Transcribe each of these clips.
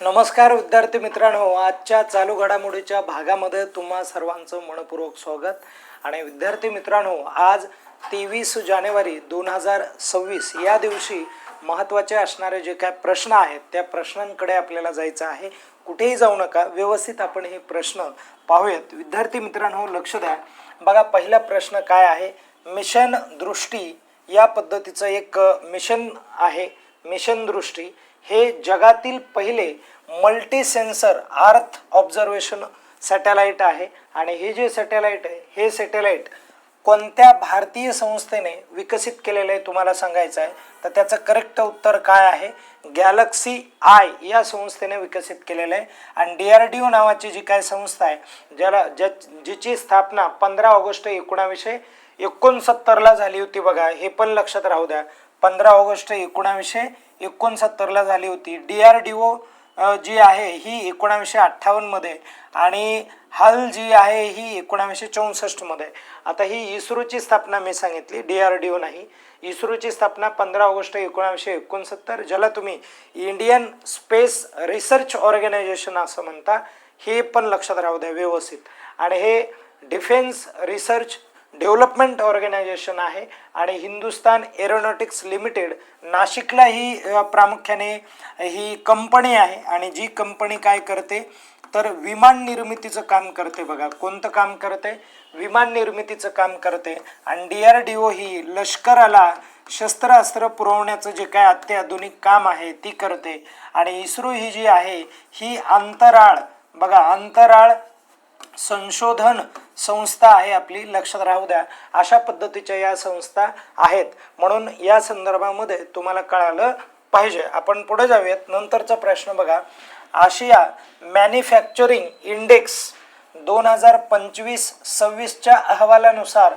नमस्कार विद्यार्थी मित्रांनो, आजच्या चालू घडामोडीच्या भागामध्ये तुम्हा सर्वांचं मनपूर्वक स्वागत. आणि विद्यार्थी मित्रांनो, आज 23 जानेवारी 2026 या दिवशी महत्त्वाचे असणारे जे काय प्रश्न आहेत त्या प्रश्नांकडे आपल्याला जायचं आहे. कुठेही जाऊ नका, व्यवस्थित आपण हे प्रश्न पाहूयात. विद्यार्थी मित्रांनो लक्ष द्या. बघा, पहिला प्रश्न काय आहे, मिशन दृष्टी या पद्धतीचं एक मिशन आहे. मिशन दृष्टी हे जगातील पहिले मल्टी सेन्सर अर्थ ऑब्झर्वेशन सॅटेलाइट आहे. आणि हे जे सॅटेलाइट आहे हे सॅटेलाइट कोणत्या भारतीय संस्थेने विकसित केलेलं आहे तुम्हाला सांगायचं आहे. तर त्याचं करेक्ट उत्तर काय आहे, गॅलेक्सी आय या संस्थेने विकसित केलेलं आहे. आणि DRDO नावाची जी काय संस्था आहे जिची स्थापना 15 ऑगस्ट 1969ला झाली होती. बघा, हे पण लक्षात राहू द्या, 15 ऑगस्ट 1969ला झाली होती. DRDO जी आहे ही 1958 मध्ये आणि हल जी आहे ही 1964 मध्ये. आता ही इस्रोची स्थापना मी सांगितली, DRDO नाही. इस्रोची स्थापना 15 ऑगस्ट 1969, ज्याला तुम्ही इंडियन स्पेस रिसर्च ऑर्गनायझेशन असं म्हणता, हे पण लक्षात राहू द्या व्यवस्थित. आणि हे डिफेन्स रिसर्च डेव्हलपमेंट ऑर्गनायझेशन आहे. आणि हिंदुस्तान एरोनॉटिक्स लिमिटेड नाशिकला ही प्रामुख्याने ही कंपनी आहे. आणि जी कंपनी काय करते तर विमान निर्मितीचं काम करते. बघा, कोणतं काम करते, विमान निर्मितीचं काम करते. आणि DRDO ही लष्कराला शस्त्रास्त्र पुरवण्याचं जे काय अत्याधुनिक काम आहे ती करते. आणि इस्रो ही जी आहे ही अंतराळ, बघा, अंतराळ संशोधन संस्था आहे आपली, लक्षात राहू द्या. अशा पद्धतीच्या या संस्था आहेत, म्हणून या संदर्भामध्ये तुम्हाला कळालं पाहिजे. आपण पुढे जाऊयात. नंतरचा प्रश्न बघा, आशिया मॅन्युफॅक्चरिंग इंडेक्स 2025-26च्या अहवालानुसार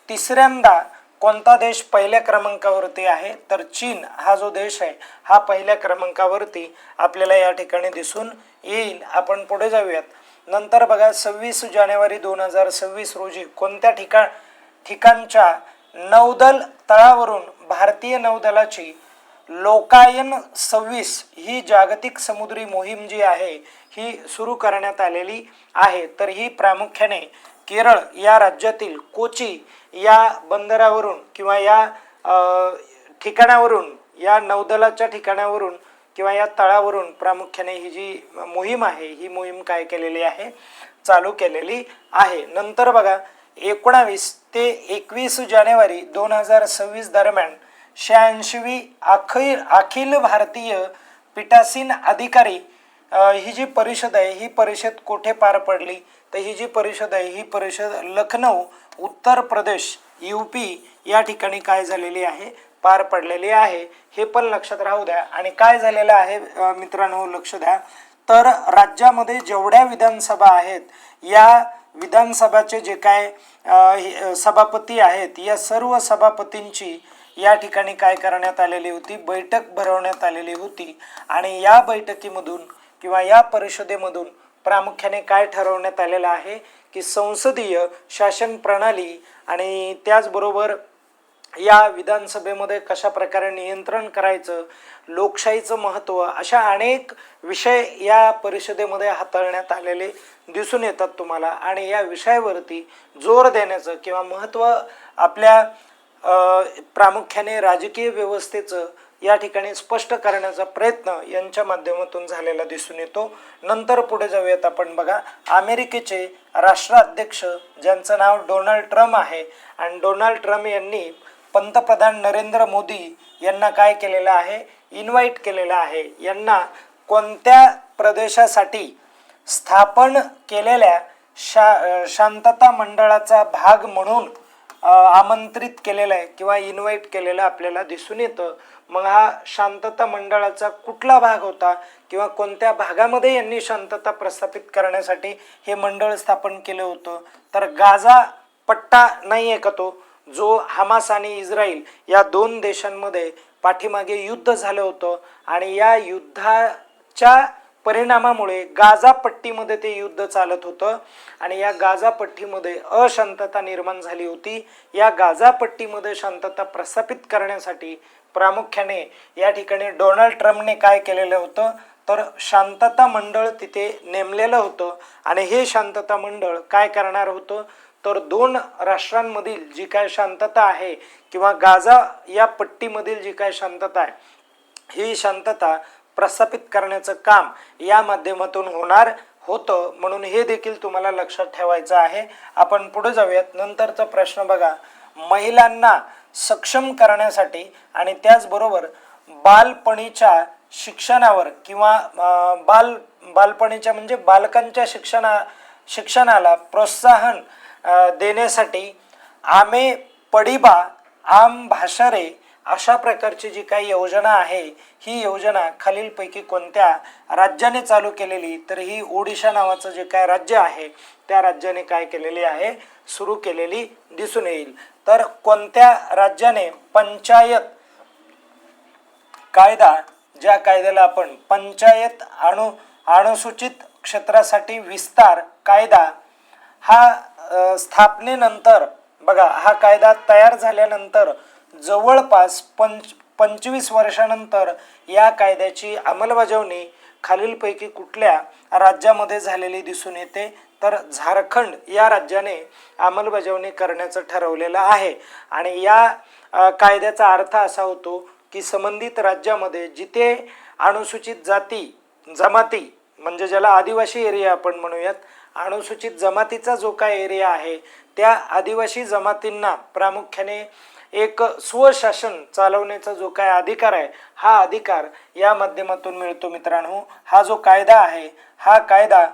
तिसऱ्यांदा कोणता देश पहिल्या क्रमांकावरती आहे. तर चीन हा जो देश आहे हा पहिल्या क्रमांकावरती आपल्याला या ठिकाणी दिसून येईल. आपण पुढे जाऊयात. नंतर बघा, 26 जानेवारी 2026 रोजी कोणत्या ठिकाणच्या नौदल तळावरून भारतीय नौदलाची लोकायन 26 ही जागतिक समुद्री मोहीम जी आहे ही सुरू करण्यात आलेली आहे. तर ही प्रामुख्याने केरळ या राज्यातील कोची या बंदरावरून किंवा या ठिकाणावरून, या नौदलाच्या ठिकाणावरून किंवा या तळावरून प्रामुख्याने ही जी मोहीम आहे ही मोहीम काय केलेली आहे, चालू केलेली आहे. नंतर बघा, 19 ते 21 जानेवारी 2026 दरम्यान 86वी अखिल भारतीय पीठासीन अधिकारी ही जी परिषद आहे ही परिषद कोठे पार पडली. तर ही जी परिषद आहे ही परिषद लखनौ, उत्तर प्रदेश, UP या ठिकाणी काय झालेली आहे, पार पडलेली आहे. हे पण लक्षात राहू द्या. आणि काय झालेलं आहे मित्रांनो लक्ष द्या, तर राज्यामध्ये जेवढ्या विधानसभा आहेत या विधानसभाचे जे काय सभापती आहेत या सर्व सभापतींची या ठिकाणी काय करण्यात आलेली होती, बैठक भरवण्यात आलेली होती. आणि या बैठकीमधून किंवा या परिषदेमधून प्रामुख्याने काय ठरवण्यात आलेलं आहे की संसदीय शासन प्रणाली आणि त्याचबरोबर या विधानसभेमध्ये कशा प्रकारे नियंत्रण करायचं, लोकशाहीचं महत्त्व, अशा अनेक विषय या परिषदेमध्ये हाताळण्यात आलेले दिसून येतात तुम्हाला. आणि या विषयावरती जोर देण्याचं किंवा महत्त्व आपल्या प्रामुख्याने राजकीय व्यवस्थेचं या ठिकाणी स्पष्ट करण्याचा प्रयत्न यांच्या माध्यमातून झालेला दिसून येतो. नंतर पुढे जाऊयात आपण. बघा, अमेरिकेचे राष्ट्राध्यक्ष ज्यांचं नाव डोनाल्ड ट्रम्प आहे आणि डोनाल्ड ट्रम्प यांनी पंतप्रधान नरेंद्र मोदी यांना काय केलेलं आहे, इन्व्हाइट केलेलं आहे. यांना कोणत्या प्रदेशासाठी स्थापन केलेल्या शांतता मंडळाचा भाग म्हणून आमंत्रित केलेलं आहे किंवा इन्व्हाइट केलेलं आपल्याला दिसून येतं. मग हा शांतता मंडळाचा कुठला भाग होता किंवा कोणत्या भागामध्ये यांनी शांतता प्रस्थापित करण्यासाठी हे मंडळ स्थापन केलं होतं, तर गाझा पट्टा नाही आहे का तो, जो हमास आणि इस्रायल या दोन देशांमध्ये पाठीमागे युद्ध झालं होतं. आणि या युद्धाच्या परिणामामुळे गाझा पट्टीमध्ये ते युद्ध चालत होतं आणि या गाझा पट्टीमध्ये अशांतता निर्माण झाली होती. या गाझा पट्टीमध्ये शांतता प्रस्थापित करण्यासाठी प्रामुख्याने या ठिकाणी डोनाल्ड ट्रम्पने काय केलेलं होतं, तर शांतता मंडळ तिथे नेमलेलं होतं आणि हे शांतता मंडळ काय करणार होतं, तर दोन राष्ट्रांमधील जी काय शांतता आहे किंवा गाझा या पट्टीमधील जी काय शांतता आहे, ही शांतता प्रस्थापित करण्याचं काम या माध्यमातून होणार होतं. म्हणून हे देखील तुम्हाला लक्षात ठेवायचं आहे. आपण पुढे जाऊयात. नंतरचा प्रश्न बघा, महिलांना सक्षम करण्यासाठी आणि त्याचबरोबर बालपणीच्या शिक्षणावर किंवा बालपणीच्या म्हणजे बालकांच्या शिक्षणाला प्रोत्साहन देण्यासाठी आमे पडिबा आम भाषारे अशा प्रकारची जी काही योजना आहे, ही योजना खालीलपैकी कोणत्या राज्याने चालू केलेली, तर ही ओडिशा नावाचं जे काय राज्य आहे त्या राज्याने काय केलेली आहे, सुरू केलेली दिसून येईल. तर कोणत्या राज्याने पंचायत कायदा, ज्या कायद्याला आपण पंचायत अनुसूचित क्षेत्रासाठी विस्तार कायदा, हा स्थापनेनंतर बघा, हा कायदा तयार झाल्यानंतर जवळपास 25 वर्षानंतर या कायद्याची अंमलबजावणी खालीलपैकी कुठल्या राज्यामध्ये झालेली दिसून येते, तर झारखंड या राज्याने अंमलबजावणी करण्याचं ठरवलेलं आहे. आणि या कायद्याचा अर्थ असा होतो की संबंधित राज्यामध्ये जिथे अनुसूचित जाती जमाती म्हणजे ज्याला आदिवासी एरिया आपण म्हणूयात, अनुसूचित जमातीचा जो काय एरिया आहे त्या आदिवासी जमातींना प्रामुख्याने एक स्वशासन चालवण्याचा जो काय अधिकार आहे, हा अधिकार या माध्यमातून मिळतो. मित्रांनो, हा जो कायदा आहे हा कायदा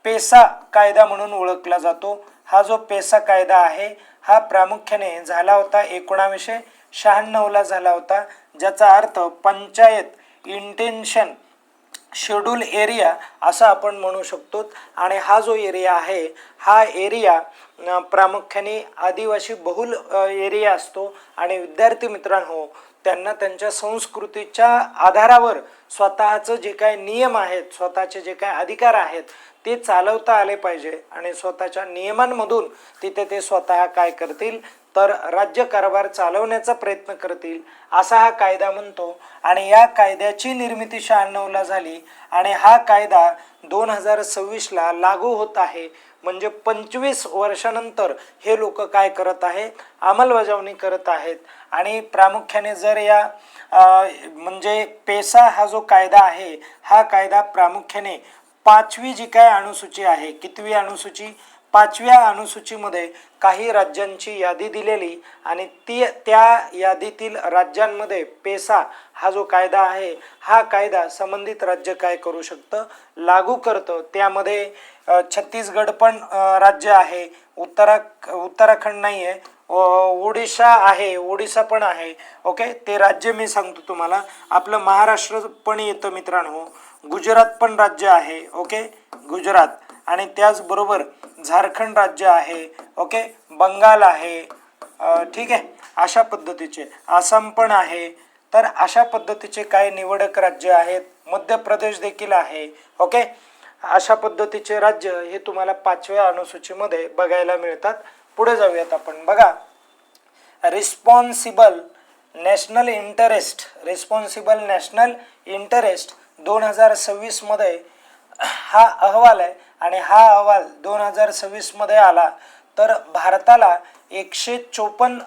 पेसा कायदा म्हणून ओळखला जातो. हा जो पेसा कायदा आहे हा प्रामुख्याने झाला होता 1996ला झाला होता, ज्याचा अर्थ पंचायत इंटेन्शन शेड्यूल एरिया असं आपण म्हणू शकतो. आणि हा जो एरिया आहे हा एरिया प्रामुख्याने आदिवासी बहुल एरिया असतो आणि विद्यार्थी मित्रांनो त्यांना त्यांच्या संस्कृतीच्या आधारावर स्वतःचं जे काय नियम आहेत, स्वतःचे जे काय अधिकार आहेत ते चालवता आले पाहिजे आणि स्वतःच्या नियमांमधून तिथे ते स्वतः काय करतील, तर राज्यकारभार चालवण्याचा प्रयत्न करतील असा हा कायदा म्हणतो. आणि या कायद्याची निर्मिती 96ला झाली आणि हा कायदा 2026ला लागू होत आहे. म्हणजे 25 वर्षानंतर हे लोक काय करत आहेत, अंमलबजावणी करत आहेत. आणि प्रामुख्याने जर या म्हणजे पेसा हा जो कायदा आहे हा कायदा प्रामुख्याने 5वी जी काय अनुसूची आहे, कितवी अनुसूची, 5व्या अनुसूचीमध्ये काही राज्यांची यादी दिलेली आणि त्या यादीतील राज्यांमध्ये पेसा हा जो कायदा आहे हा कायदा संबंधित राज्य काय करू शकतं, लागू करतं. त्यामध्ये छत्तीसगड पण राज्य आहे, उत्तराखंड नाही आहे, ओडिशा आहे, ओडिशा पण आहे. ओके, ते राज्य मी सांगतो तुम्हाला. आपलं महाराष्ट्र पण येतं मित्रांनो, गुजरात पण राज्य आहे. ओके, गुजरात आणि त्याचबरोबर झारखंड राज्य आहे. ओके, बंगाल आहे. ठीक आहे, अशा पद्धतीचे आसाम पण आहे. तर अशा पद्धतीचे काही निवडक राज्य आहेत. मध्य प्रदेश देखील आहे. ओके, अशा पद्धतीचे राज्य हे तुम्हाला 5व्या अनुसूचीमध्ये बघायला मिळतात. पुढे जाऊयात आपण. बघा, रिस्पॉन्सिबल नॅशनल इंटरेस्ट 2026 मध्ये हा अहवाल आहे आणि हा अहवाल 2026 मध्ये आला. तर भारताला 154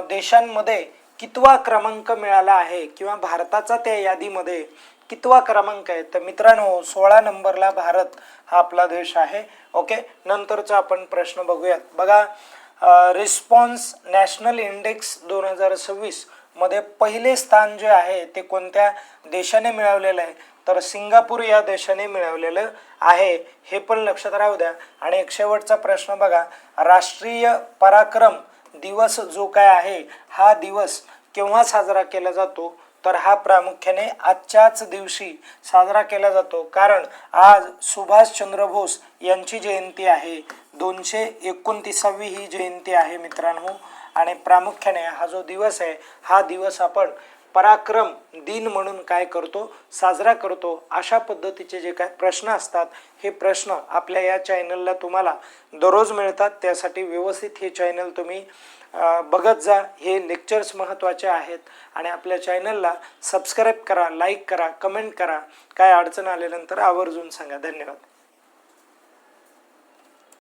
देशांमध्ये कितवा क्रमांक मिळाला आहे किंवा भारताचा त्या यादीमध्ये कितवा क्रमांक आहे, तर मित्रांनो 16 नंबरला भारत हा आपला देश आहे. ओके, नंतरचा आपण प्रश्न बघूयात. बघा, रिस्पॉन्स नॅशनल इंडेक्स 2026 मध्ये पहिले स्थान जे आहे ते कोणत्या देशाने मिळवलेलं आहे, तर सिंगापूर या देशाने मिळवलेलं आहे. हे पण लक्षात राहू द्या. आणि एक शेवटचा प्रश्न बघा, राष्ट्रीय पराक्रम दिवस जो काय आहे हा दिवस केव्हा साजरा केला जातो, तर हा प्रामुख्याने आजच्याच दिवशी साजरा केला जातो. कारण आज सुभाषचंद्र बोस यांची जयंती आहे, 229वी ही जयंती आहे मित्रांनो. आणि प्रामुख्याने हा जो दिवस आहे हा दिवस आपण पराक्रम दिन म्हणून काय करतो, साजरा करतो. अशा पद्धतीचे जे काय प्रश्न असतात हे प्रश्न आपल्या या चॅनलला तुम्हाला दररोज मिळतात. त्यासाठी व्यवस्थित हे चॅनल तुम्ही बघत जा. हे लेक्चर्स महत्त्वाचे आहेत आणि आपल्या चॅनलला सबस्क्राईब करा, लाईक करा, कमेंट करा. काय अडचण आल्यानंतर आवर्जून सांगा. धन्यवाद.